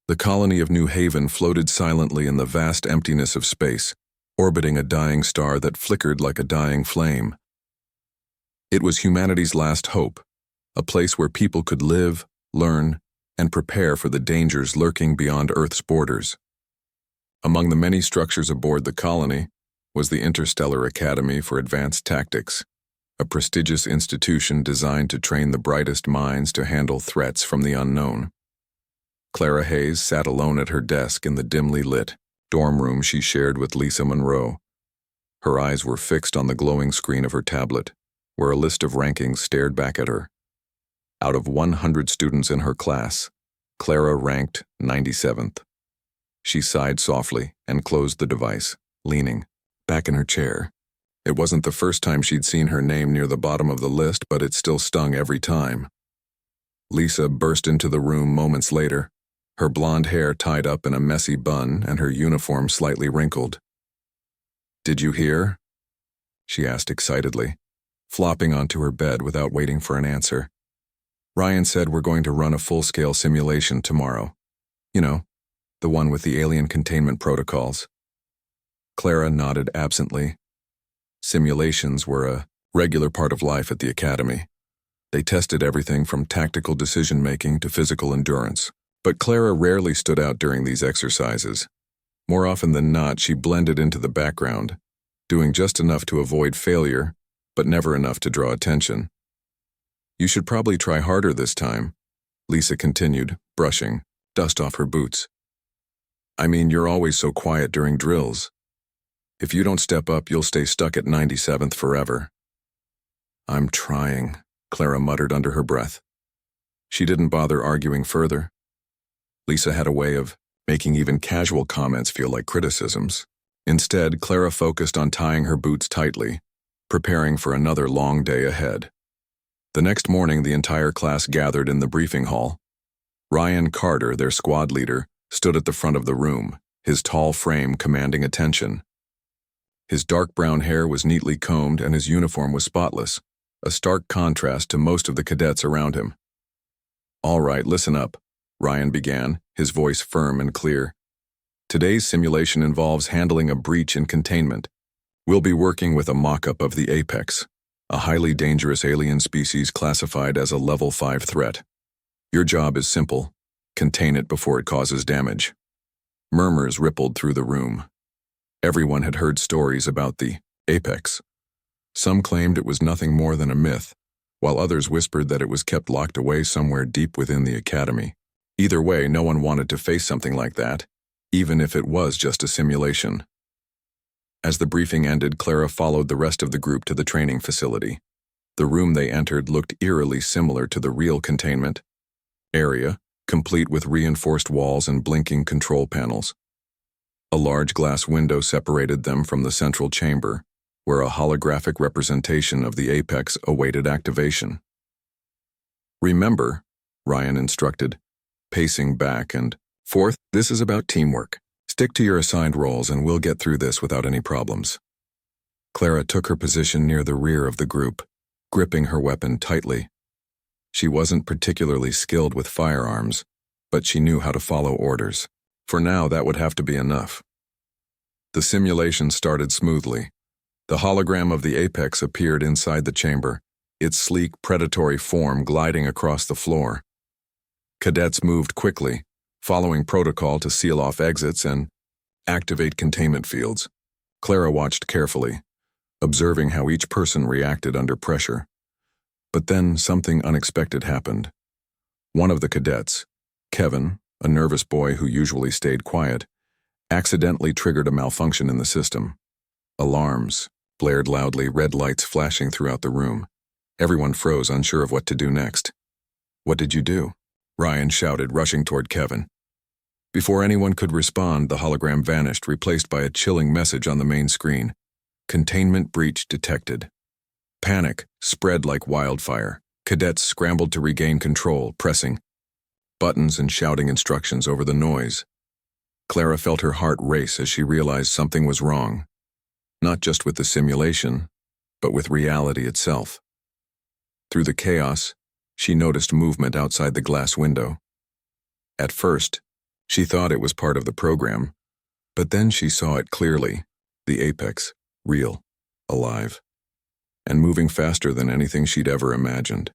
The colony of New Haven floated silently in the vast emptiness of space, orbiting a dying star that flickered like a dying flame. It was humanity's last hope, a place where people could live, learn, and prepare for the dangers lurking beyond Earth's borders. Among the many structures aboard the colony was the Interstellar Academy for Advanced Tactics, a prestigious institution designed to train the brightest minds to handle threats from the unknown. Clara Hayes sat alone at her desk in the dimly lit dorm room she shared with Lisa Monroe. Her eyes were fixed on the glowing screen of her tablet, where a list of rankings stared back at her. Out of 100 students in her class, Clara ranked 97th. She sighed softly and closed the device, leaning back in her chair. It wasn't the first time she'd seen her name near the bottom of the list, but it still stung every time. Lisa burst into the room moments later, her blonde hair tied up in a messy bun and her uniform slightly wrinkled. "Did you hear?" she asked excitedly, flopping onto her bed without waiting for an answer. "Ryan said we're going to run a full-scale simulation tomorrow. You know, the one with the alien containment protocols." Clara nodded absently. Simulations were a regular part of life at the academy. They tested everything from tactical decision-making to physical endurance. But Clara rarely stood out during these exercises. More often than not, she blended into the background, doing just enough to avoid failure, but never enough to draw attention. "You should probably try harder this time," Lisa continued, brushing dust off her boots. "I mean, you're always so quiet during drills. If you don't step up, you'll stay stuck at 97th forever." "I'm trying," Clara muttered under her breath. She didn't bother arguing further. Lisa had a way of making even casual comments feel like criticisms. Instead, Clara focused on tying her boots tightly, preparing for another long day ahead. The next morning, the entire class gathered in the briefing hall. Ryan Carter, their squad leader, stood at the front of the room, his tall frame commanding attention. His dark brown hair was neatly combed and his uniform was spotless, a stark contrast to most of the cadets around him. "All right, listen up," Ryan began, his voice firm and clear. "Today's simulation involves handling a breach in containment. We'll be working with a mock-up of the Apex, a highly dangerous alien species classified as a level 5 threat. Your job is simple: contain it before it causes damage." Murmurs rippled through the room. Everyone had heard stories about the Apex. Some claimed it was nothing more than a myth, while others whispered that it was kept locked away somewhere deep within the academy. Either way, no one wanted to face something like that, even if it was just a simulation. As the briefing ended, Clara followed the rest of the group to the training facility. The room they entered looked eerily similar to the real containment area, complete with reinforced walls and blinking control panels. A large glass window separated them from the central chamber, where a holographic representation of the Apex awaited activation. "Remember," Ryan instructed, pacing back and forth, "this is about teamwork. Stick to your assigned roles and we'll get through this without any problems." Clara took her position near the rear of the group, gripping her weapon tightly. She wasn't particularly skilled with firearms, but she knew how to follow orders. For now, that would have to be enough. The simulation started smoothly. The hologram of the Apex appeared inside the chamber, its sleek, predatory form gliding across the floor. Cadets moved quickly, following protocol to seal off exits and activate containment fields. Clara watched carefully, observing how each person reacted under pressure. But then something unexpected happened. One of the cadets, Kevin, a nervous boy who usually stayed quiet, accidentally triggered a malfunction in the system. Alarms blared loudly, red lights flashing throughout the room. Everyone froze, unsure of what to do next. "What did you do?" Ryan shouted, rushing toward Kevin. Before anyone could respond, the hologram vanished, replaced by a chilling message on the main screen. "Containment breach detected." Panic spread like wildfire. Cadets scrambled to regain control, pressing buttons and shouting instructions over the noise. Clara felt her heart race as she realized something was wrong, not just with the simulation, but with reality itself. Through the chaos, she noticed movement outside the glass window. At first, She thought it was part of the program, but then she saw it clearly, the apex, real, alive, and moving faster than anything she'd ever imagined.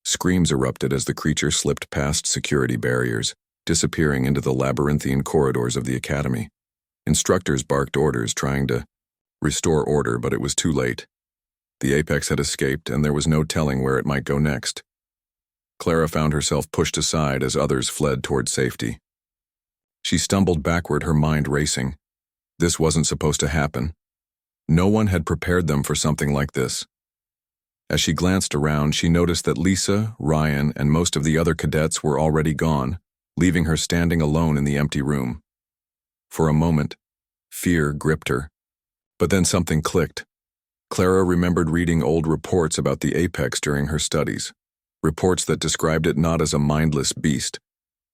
Screams erupted as the creature slipped past security barriers, disappearing into the labyrinthine corridors of the academy. Instructors barked orders, trying to restore order, but it was too late. The apex had escaped, and there was no telling where it might go next. Clara found herself pushed aside as others fled toward safety. She stumbled backward, her mind racing. This wasn't supposed to happen. No one had prepared them for something like this. As she glanced around, she noticed that Lisa, Ryan, and most of the other cadets were already gone, leaving her standing alone in the empty room. For a moment, fear gripped her. But then something clicked. Clara remembered reading old reports about the apex during her studies, reports that described it not as a mindless beast,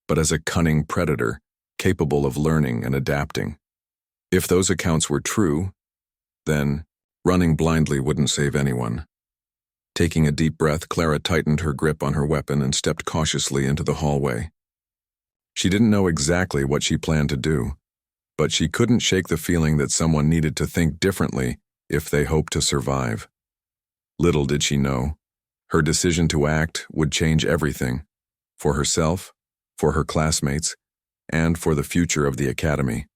but as a cunning predator, capable of learning and adapting. If those accounts were true, then running blindly wouldn't save anyone. Taking a deep breath, Clara tightened her grip on her weapon and stepped cautiously into the hallway. She didn't know exactly what she planned to do, but she couldn't shake the feeling that someone needed to think differently if they hoped to survive. Little did she know, her decision to act would change everything, for herself, for her classmates, and for the future of the academy.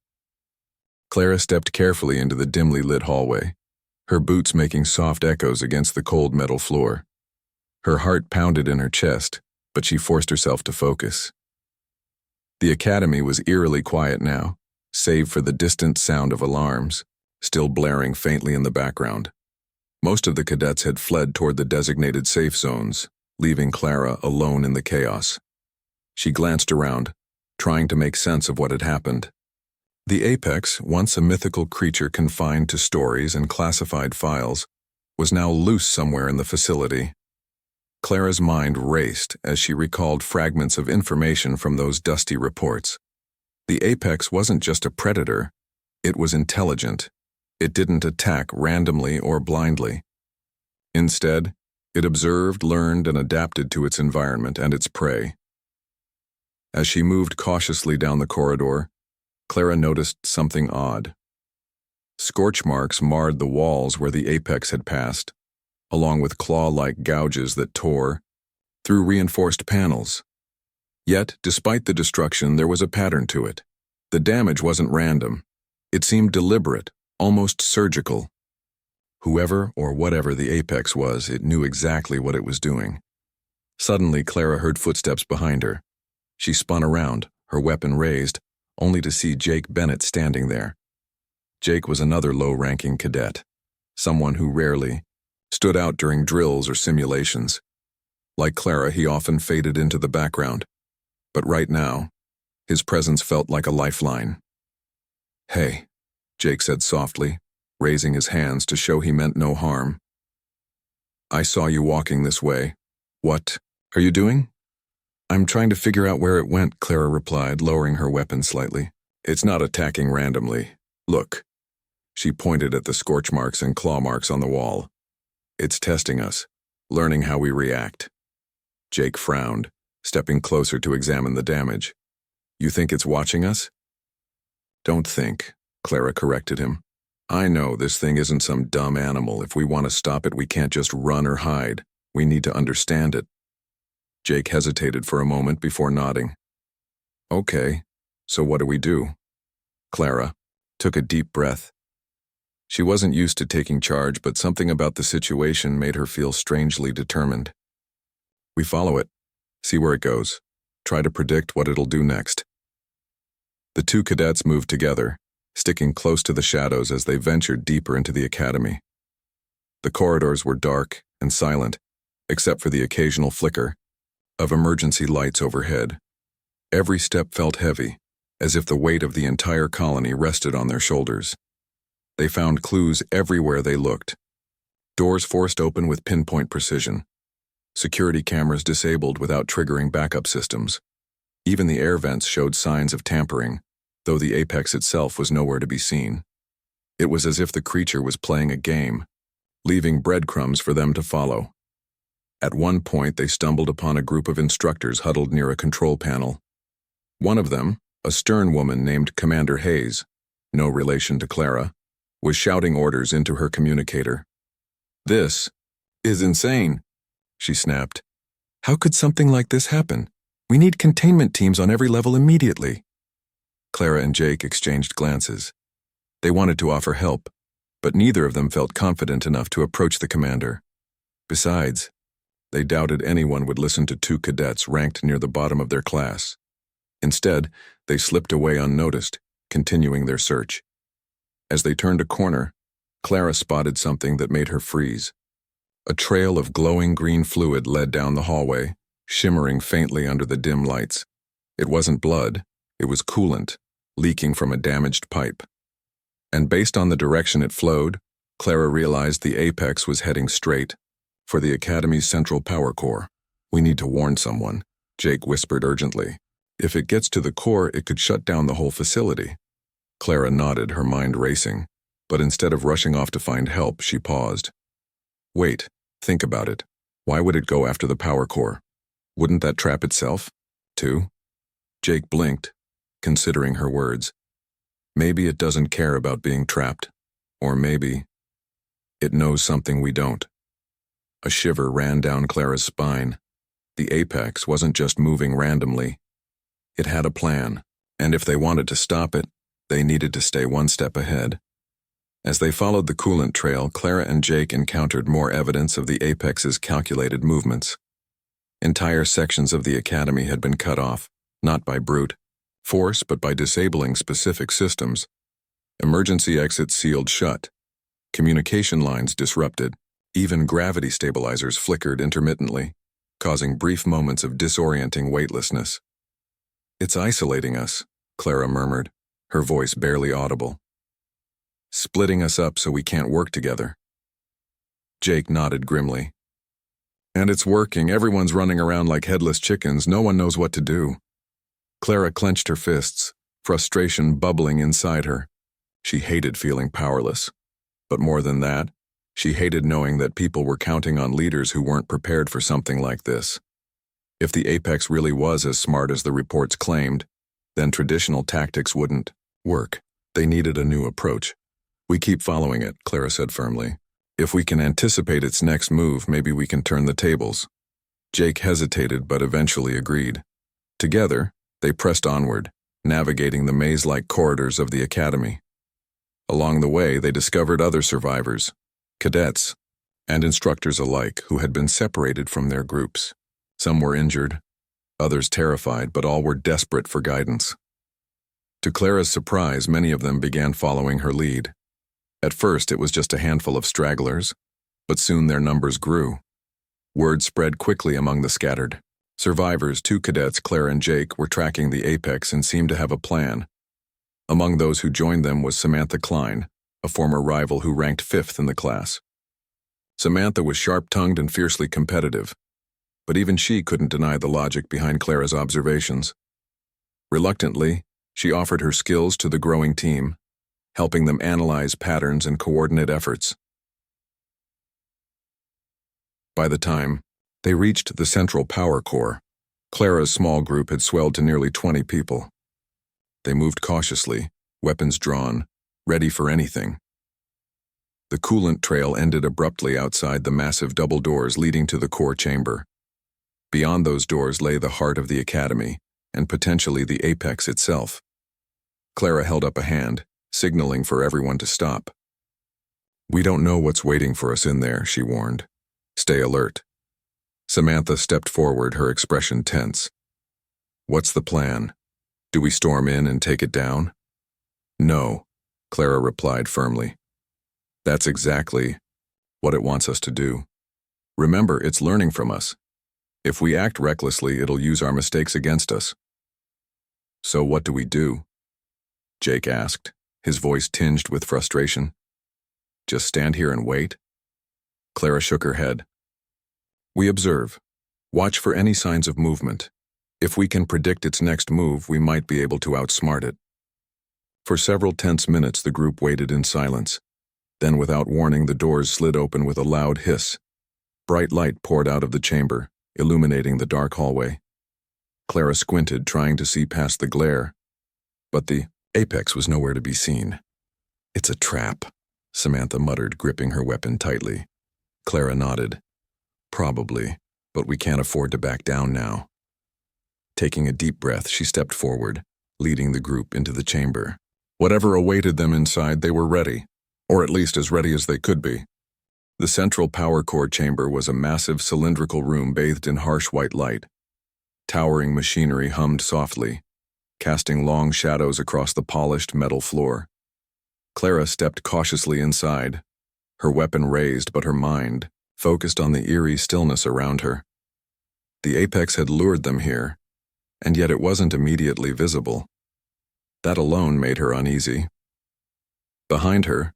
Clara stepped carefully into the dimly lit hallway, her boots making soft echoes against the cold metal floor. Her heart pounded in her chest, but she forced herself to focus. The academy was eerily quiet now, save for the distant sound of alarms, still blaring faintly in the background. Most of the cadets had fled toward the designated safe zones, leaving Clara alone in the chaos. She glanced around, trying to make sense of what had happened. The apex, once a mythical creature confined to stories and classified files, was now loose somewhere in the facility. Clara's mind raced as she recalled fragments of information from those dusty reports. The apex wasn't just a predator, it was intelligent. It didn't attack randomly or blindly. Instead, it observed, learned, and adapted to its environment and its prey. As she moved cautiously down the corridor, Clara noticed something odd. Scorch marks marred the walls where the apex had passed, along with claw-like gouges that tore through reinforced panels. Yet, despite the destruction, there was a pattern to it. The damage wasn't random. It seemed deliberate, almost surgical. Whoever or whatever the apex was, it knew exactly what it was doing. Suddenly, Clara heard footsteps behind her. She spun around, her weapon raised, only to see Jake Bennett standing there. Jake was another low-ranking cadet, someone who rarely stood out during drills or simulations. Like Clara, he often faded into the background, but right now, his presence felt like a lifeline. "Hey," Jake said softly, raising his hands to show he meant no harm. "I saw you walking this way. What are you doing?" "I'm trying to figure out where it went," Clara replied, lowering her weapon slightly. "It's not attacking randomly. Look." She pointed at the scorch marks and claw marks on the wall. "It's testing us, learning how we react." Jake frowned, stepping closer to examine the damage. "You think it's watching us?" "Don't think," Clara corrected him. "I know this thing isn't some dumb animal. If we want to stop it, we can't just run or hide. We need to understand it." Jake hesitated for a moment before nodding. "Okay, so what do we do?" Clara took a deep breath. She wasn't used to taking charge, but something about the situation made her feel strangely determined. "We follow it, see where it goes, try to predict what it'll do next." The two cadets moved together, sticking close to the shadows as they ventured deeper into the academy. The corridors were dark and silent, except for the occasional flicker of emergency lights overhead. Every step felt heavy, as if the weight of the entire colony rested on their shoulders. They found clues everywhere they looked. Doors forced open with pinpoint precision. Security cameras disabled without triggering backup systems. Even the air vents showed signs of tampering, though the apex itself was nowhere to be seen. It was as if the creature was playing a game, leaving breadcrumbs for them to follow. At one point, they stumbled upon a group of instructors huddled near a control panel. One of them, A stern woman named Commander Hayes, no relation to Clara, was shouting orders into her communicator. "This is insane," she snapped. "How could something like this happen? We need containment teams on every level immediately." Clara and Jake exchanged glances. They wanted to offer help, but neither of them felt confident enough to approach the commander. Besides, they doubted anyone would listen to two cadets ranked near the bottom of their class. Instead, they slipped away unnoticed, continuing their search. As they turned a corner, Clara spotted something that made her freeze. A trail of glowing green fluid led down the hallway, shimmering faintly under the dim lights. It wasn't blood, it was coolant, leaking from a damaged pipe. And based on the direction it flowed, Clara realized the apex was heading straight for the Academy's central power core. "We need to warn someone," Jake whispered urgently. "If it gets to the core, it could shut down the whole facility." Clara nodded, her mind racing, but instead of rushing off to find help, she paused. "Wait, think about it. Why would it go after the power core? Wouldn't that trap itself, too?" Jake blinked, considering her words. Maybe it doesn't care about being trapped, or maybe it knows something we don't. A shiver ran down Clara's spine. The apex wasn't just moving randomly. It had a plan, and if they wanted to stop it, they needed to stay one step ahead. As they followed the coolant trail, Clara and Jake encountered more evidence of the apex's calculated movements. Entire sections of the Academy had been cut off, not by brute force, but by disabling specific systems. Emergency exits sealed shut. Communication lines disrupted. Even gravity stabilizers flickered intermittently, causing brief moments of disorienting weightlessness. "It's isolating us," Clara murmured, her voice barely audible. "Splitting us up so we can't work together." Jake nodded grimly. "And it's working. Everyone's running around like headless chickens. No one knows what to do." Clara clenched her fists, frustration bubbling inside her. She hated feeling powerless. But more than that, she hated knowing that people were counting on leaders who weren't prepared for something like this. If the apex really was as smart as the reports claimed, then traditional tactics wouldn't work. They needed a new approach. "We keep following it," Clara said firmly. "If we can anticipate its next move, maybe we can turn the tables." Jake hesitated but eventually agreed. Together, they pressed onward, navigating the maze-like corridors of the Academy. Along the way, they discovered other survivors, cadets, and instructors alike who had been separated from their groups. Some were injured, others terrified, but all were desperate for guidance. To Clara's surprise, many of them began following her lead. At first, it was just a handful of stragglers, but soon their numbers grew. Word spread quickly among the scattered. Survivors, two cadets, Clara and Jake, were tracking the apex and seemed to have a plan. Among those who joined them was Samantha Klein, a former rival who ranked 5th in the class. Samantha was sharp-tongued and fiercely competitive, but even she couldn't deny the logic behind Clara's observations. Reluctantly, she offered her skills to the growing team, helping them analyze patterns and coordinate efforts. By the time they reached the central power core, Clara's small group had swelled to nearly 20 people. They moved cautiously, weapons drawn, ready for anything. The coolant trail ended abruptly outside the massive double doors leading to the core chamber. Beyond those doors lay the heart of the Academy, and potentially the apex itself. Clara held up a hand, signaling for everyone to stop. "We don't know what's waiting for us in there," she warned. "Stay alert." Samantha stepped forward, her expression tense. "What's the plan? Do we storm in and take it down?" "No," Clara replied firmly. "That's exactly what it wants us to do. Remember, it's learning from us. If we act recklessly, it'll use our mistakes against us." "So what do we do?" Jake asked, his voice tinged with frustration. "Just stand here and wait?" Clara shook her head. "We observe. Watch for any signs of movement. If we can predict its next move, we might be able to outsmart it." For several tense minutes, the group waited in silence. Then, without warning, the doors slid open with a loud hiss. Bright light poured out of the chamber, illuminating the dark hallway. Clara squinted, trying to see past the glare, but the apex was nowhere to be seen. "It's a trap," Samantha muttered, gripping her weapon tightly. Clara nodded. "Probably, but we can't afford to back down now." Taking a deep breath, she stepped forward, leading the group into the chamber. Whatever awaited them inside, they were ready, or at least as ready as they could be. The central power core chamber was a massive cylindrical room bathed in harsh white light. Towering machinery hummed softly, casting long shadows across the polished metal floor. Clara stepped cautiously inside, her weapon raised but her mind focused on the eerie stillness around her. The apex had lured them here, and yet it wasn't immediately visible. That alone made her uneasy. Behind her,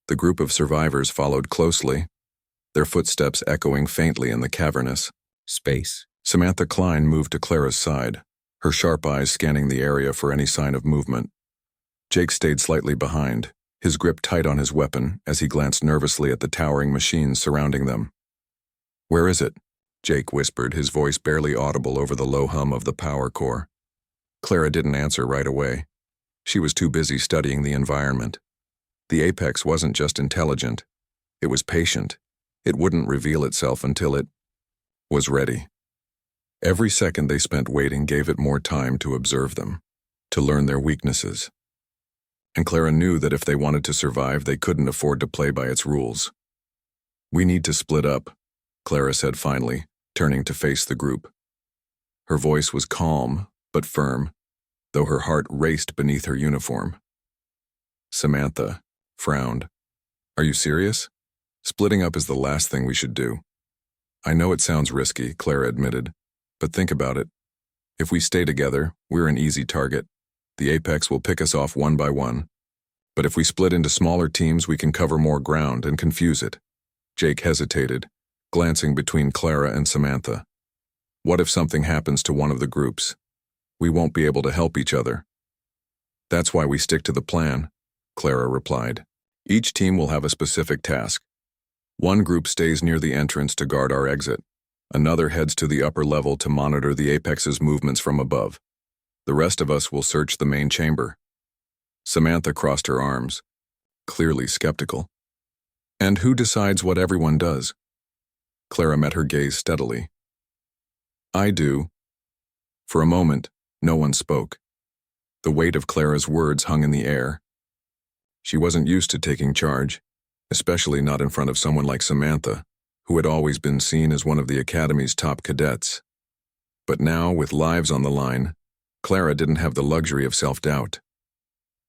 the group of survivors followed closely, their footsteps echoing faintly in the cavernous space. Samantha Klein moved to Clara's side, her sharp eyes scanning the area for any sign of movement. Jake stayed slightly behind, his grip tight on his weapon as he glanced nervously at the towering machines surrounding them. "Where is it?" Jake whispered, his voice barely audible over the low hum of the power core. Clara didn't answer right away. She was too busy studying the environment. The apex wasn't just intelligent, it was patient. It wouldn't reveal itself until it was ready. Every second they spent waiting gave it more time to observe them, to learn their weaknesses. And Clara knew that if they wanted to survive, they couldn't afford to play by its rules. "We need to split up," Clara said finally, turning to face the group. Her voice was calm but firm, though her heart raced beneath her uniform. Samantha frowned. "Are you serious? Splitting up is the last thing we should do." "I know it sounds risky," Clara admitted, "but think about it. If we stay together, we're an easy target. The apex will pick us off one by one. But if we split into smaller teams, we can cover more ground and confuse it." Jake hesitated, glancing between Clara and Samantha. "What if something happens to one of the groups? We won't be able to help each other." "That's why we stick to the plan," Clara replied. "Each team will have a specific task. One group stays near the entrance to guard our exit. Another heads to the upper level to monitor the apex's movements from above. The rest of us will search the main chamber." Samantha crossed her arms, clearly skeptical. "And who decides what everyone does?" Clara met her gaze steadily. "I do." For a moment, no one spoke. The weight of Clara's words hung in the air. She wasn't used to taking charge, especially not in front of someone like Samantha, who had always been seen as one of the Academy's top cadets. But now, with lives on the line, Clara didn't have the luxury of self-doubt.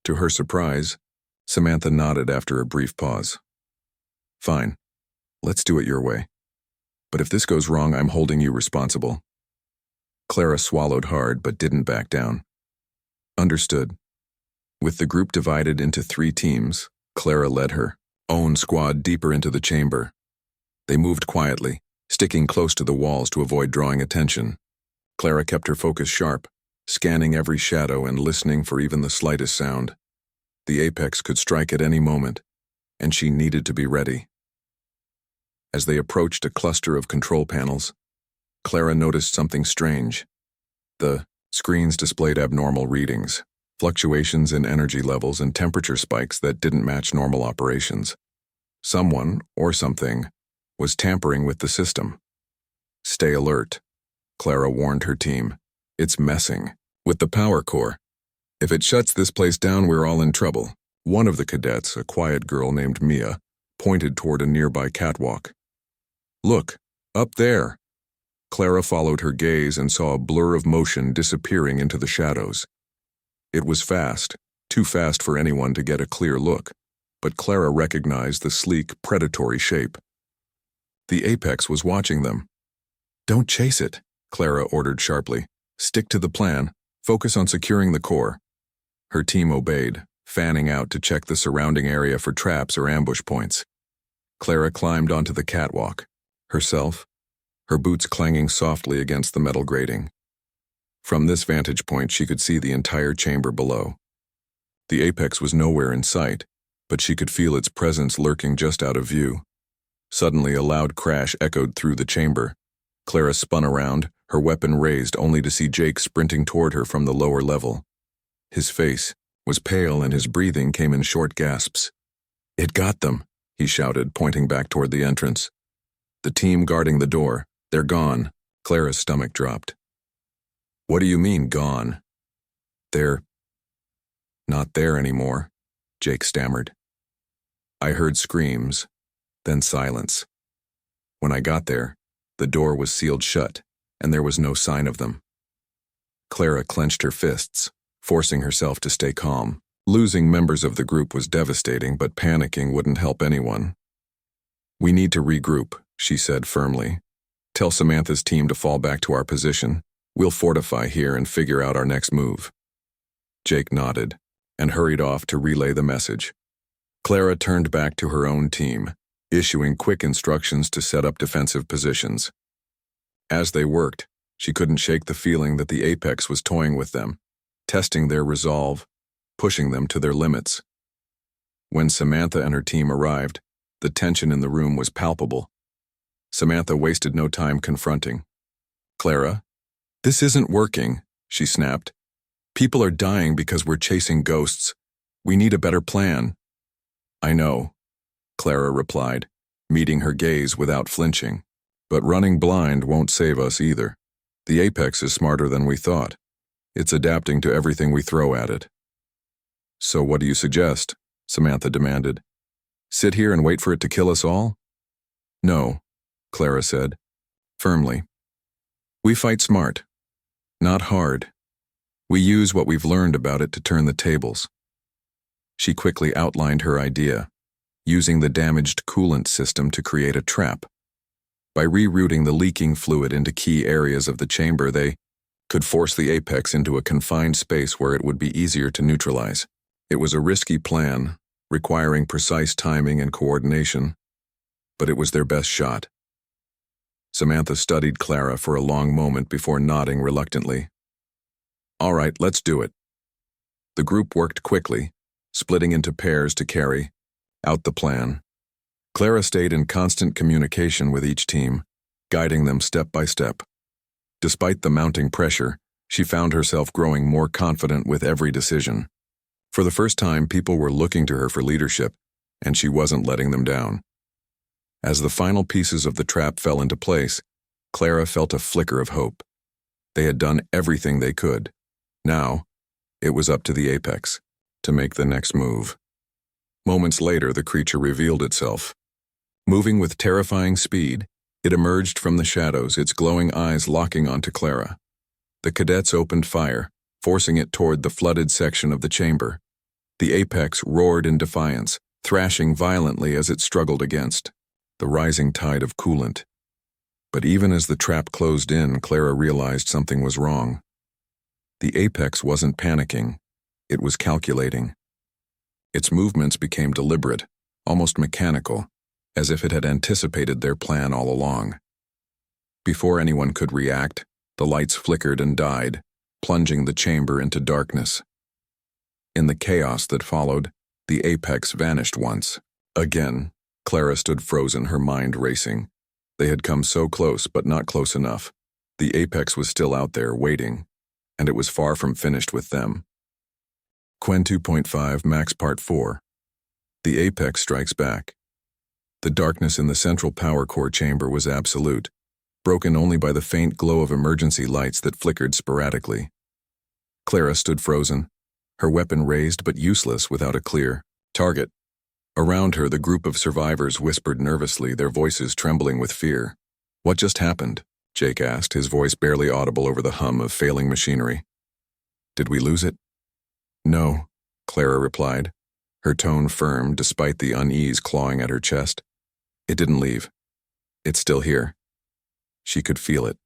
To her surprise, Samantha nodded after a brief pause. "Fine, let's do it your way. But if this goes wrong, I'm holding you responsible." Clara swallowed hard but didn't back down. "Understood." With the group divided into 3 teams, Clara led her own squad deeper into the chamber. They moved quietly, sticking close to the walls to avoid drawing attention. Clara kept her focus sharp, scanning every shadow and listening for even the slightest sound. The apex could strike at any moment, and she needed to be ready. As they approached a cluster of control panels, Clara noticed something strange. The screens displayed abnormal readings, fluctuations in energy levels and temperature spikes that didn't match normal operations. Someone, or something, was tampering with the system. "Stay alert," Clara warned her team. "It's messing with the power core. If it shuts this place down, we're all in trouble." One of the cadets, a quiet girl named Mia, pointed toward a nearby catwalk. "Look, up there." Clara followed her gaze and saw a blur of motion disappearing into the shadows. It was fast, too fast for anyone to get a clear look, but Clara recognized the sleek, predatory shape. The apex was watching them. "Don't chase it," Clara ordered sharply. "Stick to the plan. Focus on securing the core." Her team obeyed, fanning out to check the surrounding area for traps or ambush points. Clara climbed onto the catwalk, herself, her boots clanging softly against the metal grating. From this vantage point, she could see the entire chamber below. The apex was nowhere in sight, but she could feel its presence lurking just out of view. Suddenly, a loud crash echoed through the chamber. Clara spun around, her weapon raised only to see Jake sprinting toward her from the lower level. His face was pale and his breathing came in short gasps. "It got them," he shouted, pointing back toward the entrance. "The team guarding the door, they're gone." Clara's stomach dropped. "What do you mean, gone?" "They're not there anymore," Jake stammered. I heard screams, then silence. When I got there, the door was sealed shut, and there was no sign of them. Clara clenched her fists, forcing herself to stay calm. Losing members of the group was devastating, but panicking wouldn't help anyone. "We need to regroup," she said firmly. "Tell Samantha's team to fall back to our position. We'll fortify here and figure out our next move." Jake nodded and hurried off to relay the message. Clara turned back to her own team, issuing quick instructions to set up defensive positions. As they worked, she couldn't shake the feeling that the Apex was toying with them, testing their resolve, pushing them to their limits. When Samantha and her team arrived, the tension in the room was palpable. Samantha wasted no time confronting. "Clara, this isn't working," she snapped. "People are dying because we're chasing ghosts. We need a better plan." "I know," Clara replied, meeting her gaze without flinching. "But running blind won't save us either. The Apex is smarter than we thought. It's adapting to everything we throw at it." "So what do you suggest?" Samantha demanded. "Sit here and wait for it to kill us all?" "No," Clara said, firmly. "We fight smart, not hard. We use what we've learned about it to turn the tables." She quickly outlined her idea, using the damaged coolant system to create a trap. By rerouting the leaking fluid into key areas of the chamber, they could force the Apex into a confined space where it would be easier to neutralize. It was a risky plan, requiring precise timing and coordination, but it was their best shot. Samantha studied Clara for a long moment before nodding reluctantly. "All right, let's do it." The group worked quickly, splitting into pairs to carry out the plan. Clara stayed in constant communication with each team, guiding them step by step. Despite the mounting pressure, she found herself growing more confident with every decision. For the first time, people were looking to her for leadership, and she wasn't letting them down. As the final pieces of the trap fell into place, Clara felt a flicker of hope. They had done everything they could. Now, it was up to the Apex to make the next move. Moments later, the creature revealed itself. Moving with terrifying speed, it emerged from the shadows, its glowing eyes locking onto Clara. The cadets opened fire, forcing it toward the flooded section of the chamber. The Apex roared in defiance, thrashing violently as it struggled against the rising tide of coolant. But even as the trap closed in, Clara realized something was wrong. The Apex wasn't panicking, it was calculating. Its movements became deliberate, almost mechanical, as if it had anticipated their plan all along. Before anyone could react, the lights flickered and died, plunging the chamber into darkness. In the chaos that followed, the Apex vanished once. Again, Clara stood frozen, her mind racing. They had come so close, but not close enough. The Apex was still out there, waiting, and it was far from finished with them. Quen 2.5 Max Part 4. The Apex Strikes Back. The darkness in the central power core chamber was absolute, broken only by the faint glow of emergency lights that flickered sporadically. Clara stood frozen, her weapon raised but useless without a clear target. Around her, the group of survivors whispered nervously, their voices trembling with fear. "What just happened?" Jake asked, his voice barely audible over the hum of failing machinery. "Did we lose it?" "No," Clara replied, her tone firm despite the unease clawing at her chest. "It didn't leave. It's still here." She could feel it.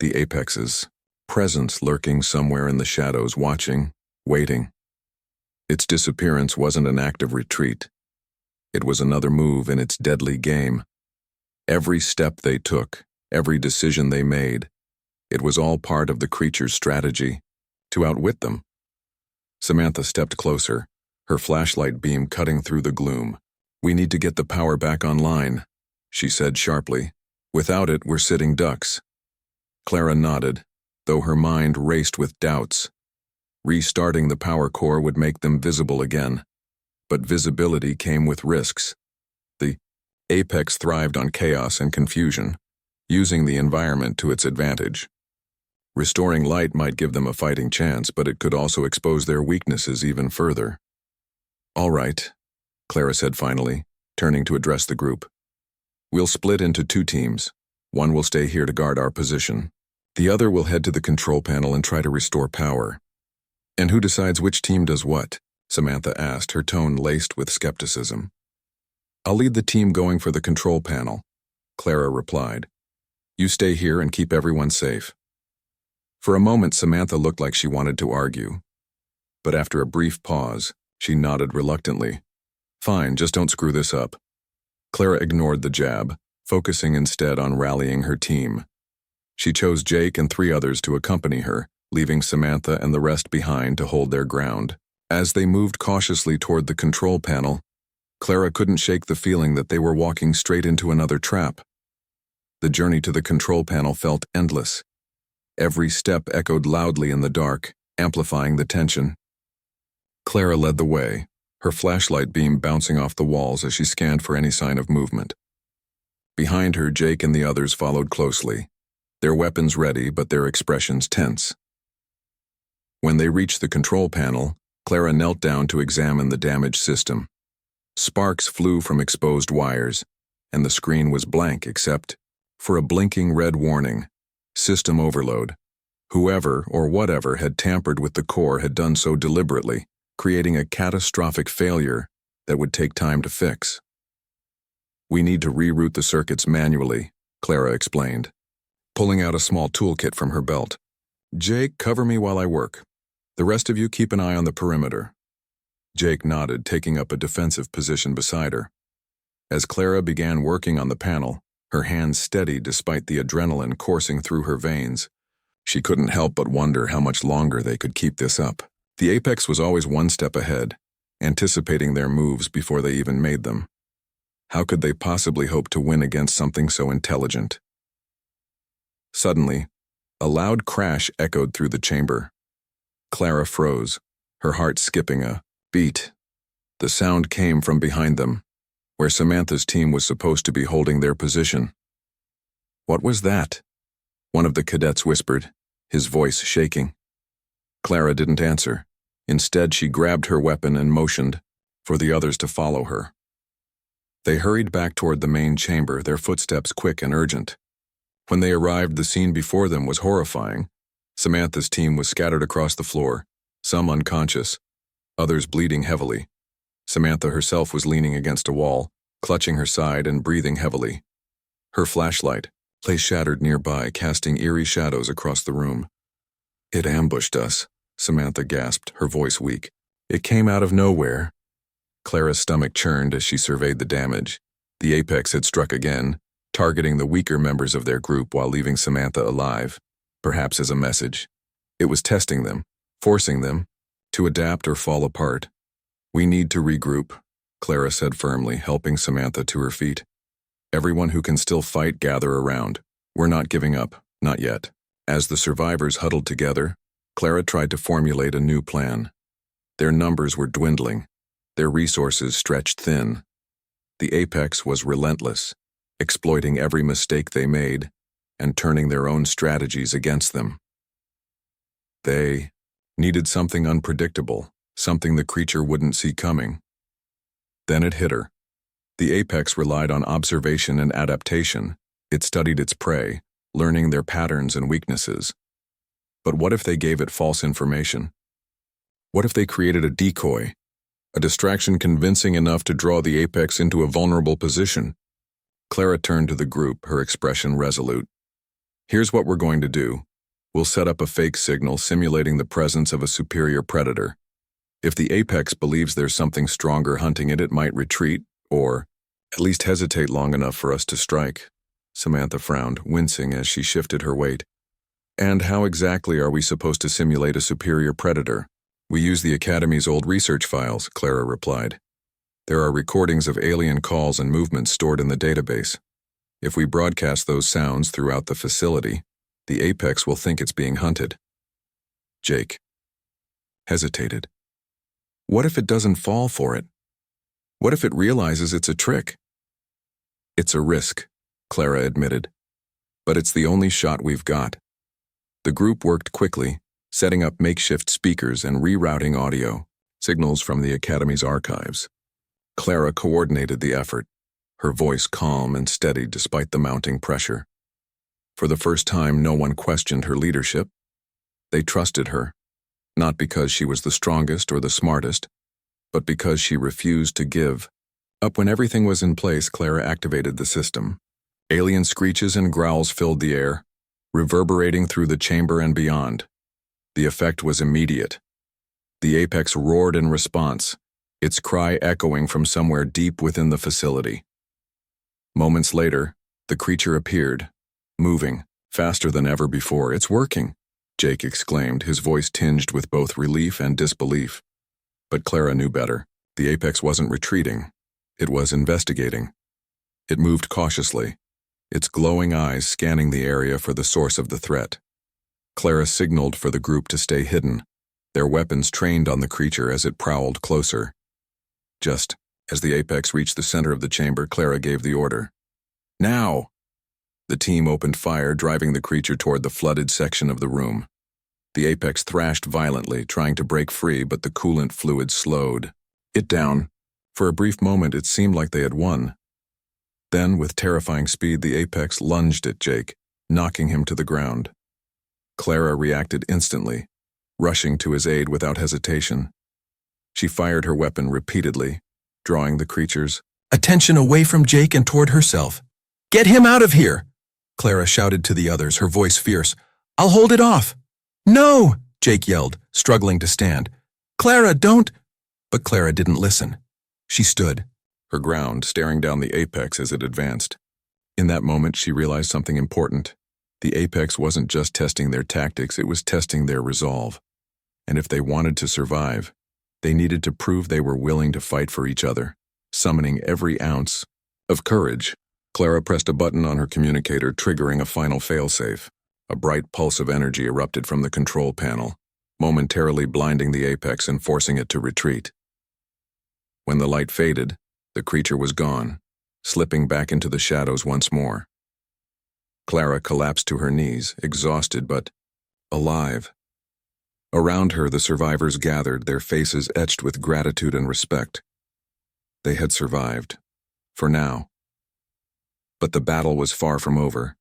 The Apex's presence lurking somewhere in the shadows, watching, waiting. Its disappearance wasn't an act of retreat. It was another move in its deadly game. Every step they took, every decision they made, it was all part of the creature's strategy to outwit them. Samantha stepped closer, her flashlight beam cutting through the gloom. "We need to get the power back online," she said sharply. "Without it, we're sitting ducks." Clara nodded, though her mind raced with doubts. Restarting the power core would make them visible again. But visibility came with risks. The Apex thrived on chaos and confusion, using the environment to its advantage. Restoring light might give them a fighting chance, but it could also expose their weaknesses even further. "All right," Clara said finally, turning to address the group. "We'll split into 2 teams. One will stay here to guard our position. The other will head to the control panel and try to restore power." "And who decides which team does what?" Samantha asked, her tone laced with skepticism. "I'll lead the team going for the control panel," Clara replied. "You stay here and keep everyone safe." For a moment, Samantha looked like she wanted to argue. But after a brief pause, she nodded reluctantly. "Fine, just don't screw this up." Clara ignored the jab, focusing instead on rallying her team. She chose Jake and 3 others to accompany her, leaving Samantha and the rest behind to hold their ground. As they moved cautiously toward the control panel, Clara couldn't shake the feeling that they were walking straight into another trap. The journey to the control panel felt endless. Every step echoed loudly in the dark, amplifying the tension. Clara led the way, her flashlight beam bouncing off the walls as she scanned for any sign of movement. Behind her, Jake and the others followed closely, their weapons ready but their expressions tense. When they reached the control panel, Clara knelt down to examine the damaged system. Sparks flew from exposed wires, and the screen was blank except for a blinking red warning: system overload. Whoever or whatever had tampered with the core had done so deliberately, creating a catastrophic failure that would take time to fix. "We need to reroute the circuits manually," Clara explained, pulling out a small toolkit from her belt. "Jake, cover me while I work. The rest of you keep an eye on the perimeter." Jake nodded, taking up a defensive position beside her. As Clara began working on the panel, her hands steady despite the adrenaline coursing through her veins, she couldn't help but wonder how much longer they could keep this up. The Apex was always one step ahead, anticipating their moves before they even made them. How could they possibly hope to win against something so intelligent? Suddenly, a loud crash echoed through the chamber. Clara froze, her heart skipping a beat. The sound came from behind them, where Samantha's team was supposed to be holding their position. "What was that?" one of the cadets whispered, his voice shaking. Clara didn't answer. Instead, she grabbed her weapon and motioned for the others to follow her. They hurried back toward the main chamber, their footsteps quick and urgent. When they arrived, the scene before them was horrifying. Samantha's team was scattered across the floor, some unconscious, others bleeding heavily. Samantha herself was leaning against a wall, clutching her side and breathing heavily. Her flashlight lay shattered nearby, casting eerie shadows across the room. "It ambushed us," Samantha gasped, her voice weak. "It came out of nowhere." Clara's stomach churned as she surveyed the damage. The Apex had struck again, targeting the weaker members of their group while leaving Samantha alive, perhaps as a message. It was testing them, forcing them to adapt or fall apart. "We need to regroup," Clara said firmly, helping Samantha to her feet. "Everyone who can still fight, gather around. We're not giving up, not yet." As the survivors huddled together, Clara tried to formulate a new plan. Their numbers were dwindling, their resources stretched thin. The Apex was relentless, exploiting every mistake they made and turning their own strategies against them. They needed something unpredictable, something the creature wouldn't see coming. Then it hit her. The Apex relied on observation and adaptation. It studied its prey, learning their patterns and weaknesses. But what if they gave it false information? What if they created a decoy, a distraction convincing enough to draw the Apex into a vulnerable position? Clara turned to the group, her expression resolute. "Here's what we're going to do. We'll set up a fake signal simulating the presence of a superior predator. If the Apex believes there's something stronger hunting it, it might retreat, or at least hesitate long enough for us to strike." Samantha frowned, wincing as she shifted her weight. "And how exactly are we supposed to simulate a superior predator?" "We use the Academy's old research files," Clara replied. "There are recordings of alien calls and movements stored in the database. If we broadcast those sounds throughout the facility, the Apex will think it's being hunted." "Jake." hesitated. What if it doesn't fall for it? What if it realizes it's a trick? It's a risk, Clara admitted. But it's the only shot we've got. The group worked quickly, setting up makeshift speakers and rerouting audio signals from the Academy's archives. Clara coordinated the effort, her voice calm and steady despite the mounting pressure. For the first time, no one questioned her leadership. They trusted her, not because she was the strongest or the smartest, but because she refused to give up. When everything was in place, Clara activated the system. Alien screeches and growls filled the air, reverberating through the chamber and beyond. The effect was immediate. The apex roared in response, its cry echoing from somewhere deep within the facility. Moments later, the creature appeared, moving, faster than ever before. "It's working," Jake exclaimed, his voice tinged with both relief and disbelief. But Clara knew better. The apex wasn't retreating. It was investigating. It moved cautiously, its glowing eyes scanning the area for the source of the threat. Clara signaled for the group to stay hidden, their weapons trained on the creature as it prowled closer. Just as the apex reached the center of the chamber, Clara gave the order. "Now!" The team opened fire, driving the creature toward the flooded section of the room. The apex thrashed violently, trying to break free, but the coolant fluid slowed it down. For a brief moment, it seemed like they had won. Then, with terrifying speed, the apex lunged at Jake, knocking him to the ground. Clara reacted instantly, rushing to his aid without hesitation. She fired her weapon repeatedly, drawing the creature's attention away from Jake and toward herself. "Get him out of here!" Clara shouted to the others, her voice fierce. "I'll hold it off." "No!" Jake yelled, struggling to stand. "Clara, don't!" But Clara didn't listen. She stood, her ground, staring down the apex as it advanced. In that moment, she realized something important. The apex wasn't just testing their tactics, it was testing their resolve. And if they wanted to survive, they needed to prove they were willing to fight for each other, summoning every ounce of courage. Clara pressed a button on her communicator, triggering a final failsafe. A bright pulse of energy erupted from the control panel, momentarily blinding the apex and forcing it to retreat. When the light faded, the creature was gone, slipping back into the shadows once more. Clara collapsed to her knees, exhausted but alive. Around her, the survivors gathered, their faces etched with gratitude and respect. They had survived, for now. But the battle was far from over.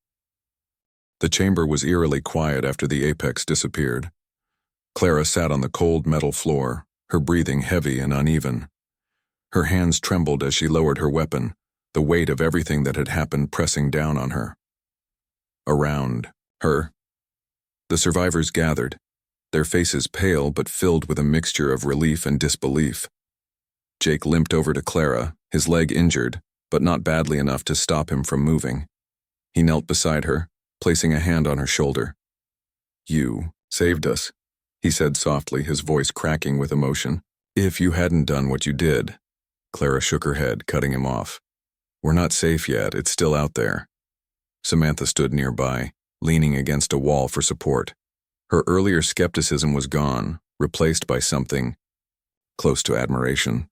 The chamber was eerily quiet after the apex disappeared. Clara sat on the cold metal floor, her breathing heavy and uneven. Her hands trembled as she lowered her weapon, the weight of everything that had happened pressing down on her. Around her, the survivors gathered, their faces pale but filled with a mixture of relief and disbelief. Jake limped over to Clara, his leg injured, but not badly enough to stop him from moving. He knelt beside her, placing a hand on her shoulder. "You saved us," he said softly, his voice cracking with emotion. "If you hadn't done what you did..." Clara shook her head, cutting him off. "We're not safe yet, it's still out there." Samantha stood nearby, leaning against a wall for support. Her earlier skepticism was gone, replaced by something close to admiration.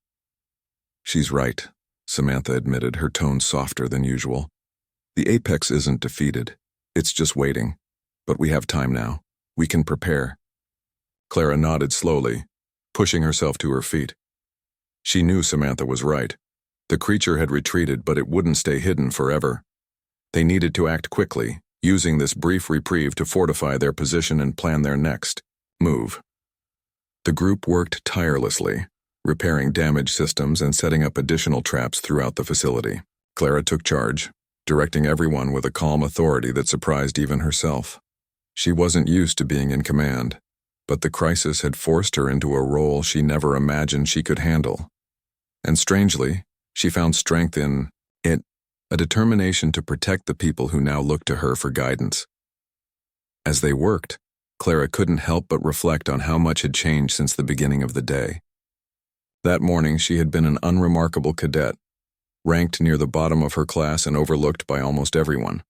"She's right," Samantha admitted, her tone softer than usual. "The apex isn't defeated. It's just waiting. But we have time now. We can prepare." Clara nodded slowly, pushing herself to her feet. She knew Samantha was right. The creature had retreated, but it wouldn't stay hidden forever. They needed to act quickly, using this brief reprieve to fortify their position and plan their next move. The group worked tirelessly, repairing damaged systems and setting up additional traps throughout the facility. Clara took charge, directing everyone with a calm authority that surprised even herself. She wasn't used to being in command, but the crisis had forced her into a role she never imagined she could handle. And strangely, she found strength in it, a determination to protect the people who now looked to her for guidance. As they worked, Clara couldn't help but reflect on how much had changed since the beginning of the day. That morning, she had been an unremarkable cadet, ranked near the bottom of her class and overlooked by almost everyone.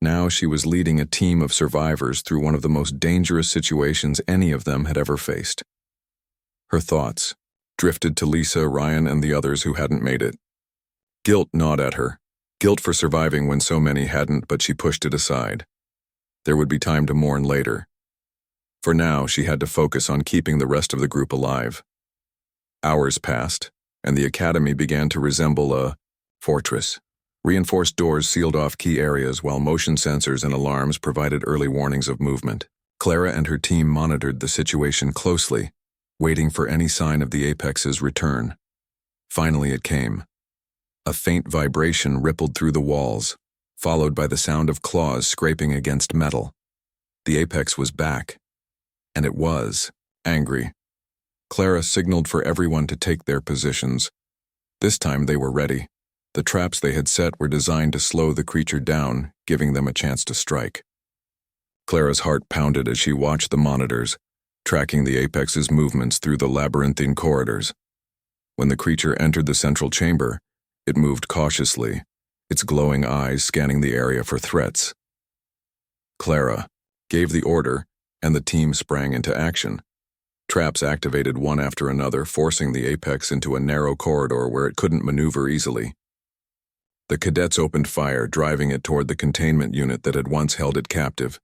Now she was leading a team of survivors through one of the most dangerous situations any of them had ever faced. Her thoughts drifted to Lisa, Ryan, and the others who hadn't made it. Guilt gnawed at her. Guilt for surviving when so many hadn't, but she pushed it aside. There would be time to mourn later. For now, she had to focus on keeping the rest of the group alive. Hours passed, and the academy began to resemble a fortress. Reinforced doors sealed off key areas while motion sensors and alarms provided early warnings of movement. Clara and her team monitored the situation closely, waiting for any sign of the Apex's return. Finally it came. A faint vibration rippled through the walls, followed by the sound of claws scraping against metal. The Apex was back, and it was angry. Clara signaled for everyone to take their positions. This time they were ready. The traps they had set were designed to slow the creature down, giving them a chance to strike. Clara's heart pounded as she watched the monitors, tracking the Apex's movements through the labyrinthine corridors. When the creature entered the central chamber, it moved cautiously, its glowing eyes scanning the area for threats. Clara gave the order, and the team sprang into action. Traps activated one after another, forcing the Apex into a narrow corridor where it couldn't maneuver easily. The cadets opened fire, driving it toward the containment unit that had once held it captive.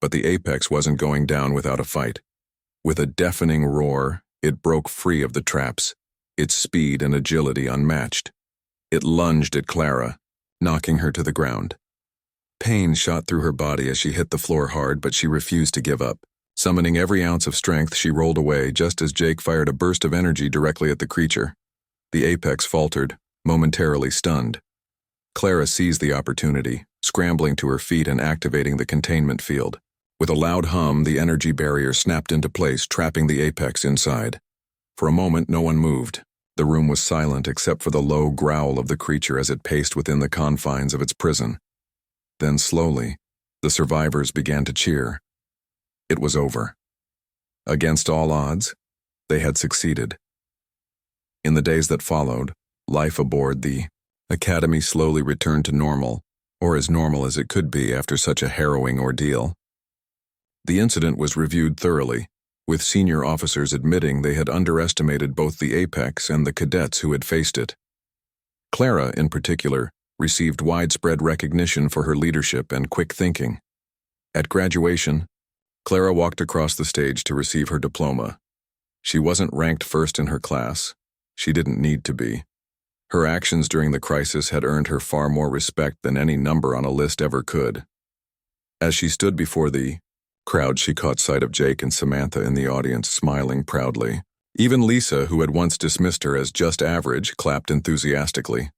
But the Apex wasn't going down without a fight. With a deafening roar, it broke free of the traps, its speed and agility unmatched. It lunged at Clara, knocking her to the ground. Pain shot through her body as she hit the floor hard, but she refused to give up. Summoning every ounce of strength, she rolled away just as Jake fired a burst of energy directly at the creature. The Apex faltered, momentarily stunned. Clara seized the opportunity, scrambling to her feet and activating the containment field. With a loud hum, the energy barrier snapped into place, trapping the Apex inside. For a moment, no one moved. The room was silent except for the low growl of the creature as it paced within the confines of its prison. Then slowly, the survivors began to cheer. It was over. Against all odds, they had succeeded. In the days that followed, life aboard the Academy slowly returned to normal, or as normal as it could be after such a harrowing ordeal. The incident was reviewed thoroughly, with senior officers admitting they had underestimated both the Apex and the cadets who had faced it. Clara, in particular, received widespread recognition for her leadership and quick thinking. At graduation, Clara walked across the stage to receive her diploma. She wasn't ranked first in her class. She didn't need to be. Her actions during the crisis had earned her far more respect than any number on a list ever could. As she stood before the crowd, she caught sight of Jake and Samantha in the audience, smiling proudly. Even Lisa, who had once dismissed her as just average, clapped enthusiastically.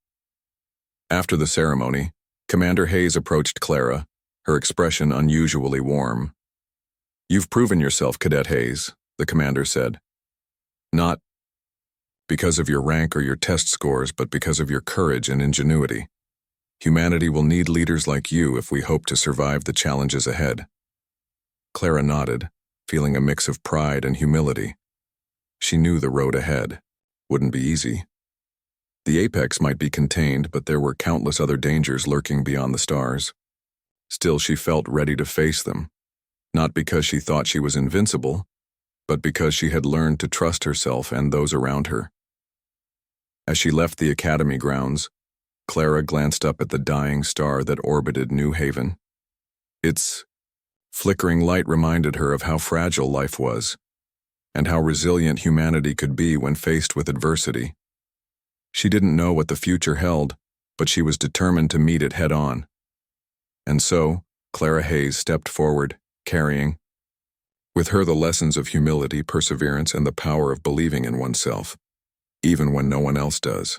After the ceremony, Commander Hayes approached Clara, her expression unusually warm. "You've proven yourself, Cadet Hayes," the commander said. "Not because of your rank or your test scores, but because of your courage and ingenuity. Humanity will need leaders like you if we hope to survive the challenges ahead." Clara nodded, feeling a mix of pride and humility. She knew the road ahead wouldn't be easy. The Apex might be contained, but there were countless other dangers lurking beyond the stars. Still, she felt ready to face them, not because she thought she was invincible, but because she had learned to trust herself and those around her. As she left the academy grounds, Clara glanced up at the dying star that orbited New Haven. Its flickering light reminded her of how fragile life was, and how resilient humanity could be when faced with adversity. She didn't know what the future held, but she was determined to meet it head-on. And so, Clara Hayes stepped forward, carrying with her the lessons of humility, perseverance, and the power of believing in oneself, even when no one else does.